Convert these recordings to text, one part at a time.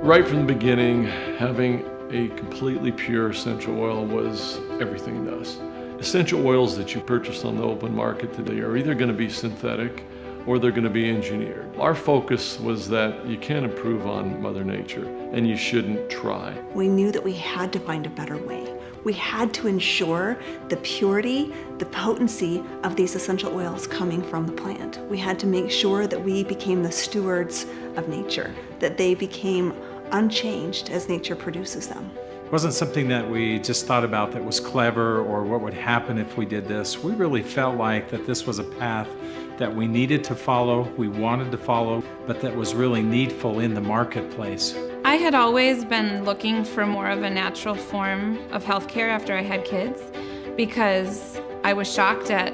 Right from the beginning, having a completely pure essential oil was everything to us. Essential oils that you purchase on the open market today are either going to be synthetic or they're going to be engineered. Our focus was that you can't improve on Mother Nature, and you shouldn't try. We knew that we had to find a better way. We had to ensure the purity, the potency of these essential oils coming from the plant. We had to make sure that we became the stewards of nature, that they became unchanged as nature produces them. It wasn't something that we just thought about that was clever or what would happen if we did this. We really felt like that this was a path that we needed to follow, we wanted to follow, but that was really needful in the marketplace. I had always been looking for more of a natural form of healthcare after I had kids because I was shocked at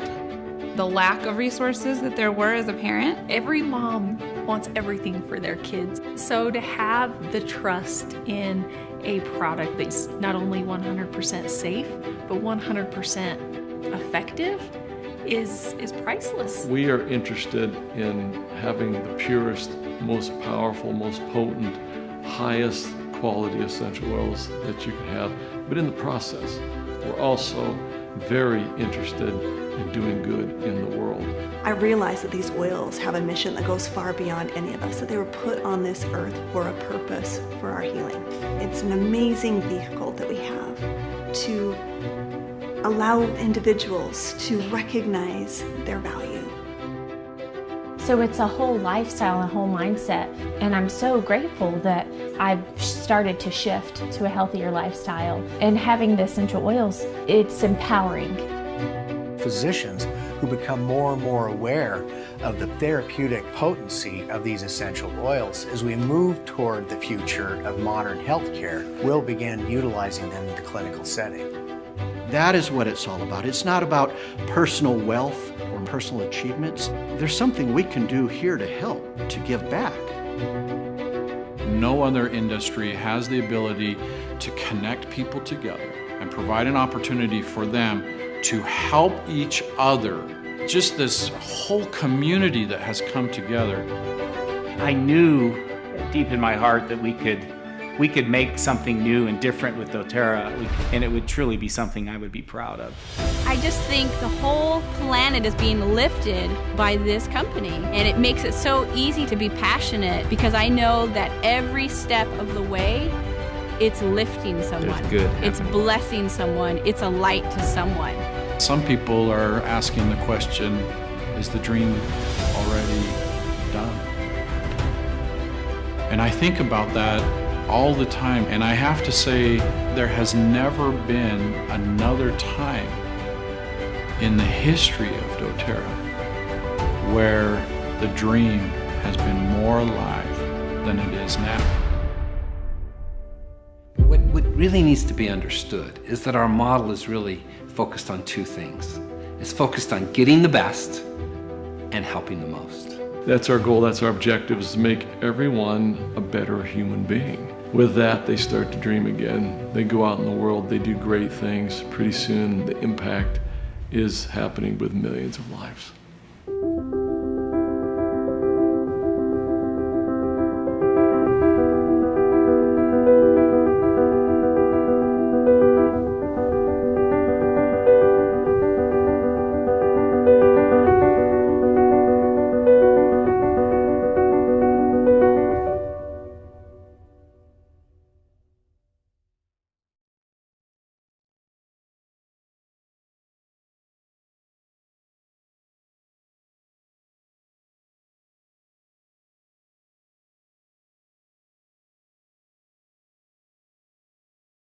the lack of resources that there were as a parent. Every mom wants everything for their kids. So to have the trust in a product that's not only 100% safe, but 100% effective is priceless. We are interested in having the purest, most powerful, most potent, highest quality essential oils that you can have. But in the process, we're also very interested in doing good in the world. I realize that these oils have a mission that goes far beyond any of us, that they were put on this earth for a purpose, for our healing. It's an amazing vehicle that we have to allow individuals to recognize their value. So it's a whole lifestyle, a whole mindset, and I'm so grateful that I've started to shift to a healthier lifestyle. And having the essential oils, it's empowering. Physicians who become more and more aware of the therapeutic potency of these essential oils as we move toward the future of modern healthcare, will begin utilizing them in the clinical setting. That is what it's all about. It's not about personal wealth or personal achievements. There's something we can do here to help, to give back. No other industry has the ability to connect people together and provide an opportunity for them to help each other. Just this whole community that has come together. I knew deep in my heart that we could make something new and different with dōTERRA, and it would truly be something I would be proud of. I just think the whole planet is being lifted by this company, and it makes it so easy to be passionate because I know that every step of the way, it's lifting someone. It's blessing someone. It's a light to someone. Some people are asking the question, is the dream already done? And I think about that all the time, and I have to say there has never been another time in the history of dōTERRA where the dream has been more alive than it is now. What really needs to be understood is that our model is really focused on two things. It's focused on getting the best and helping the most. That's our goal, that's our objective, is to make everyone a better human being. With that, they start to dream again. They go out in the world, they do great things. Pretty soon, the impact is happening with millions of lives.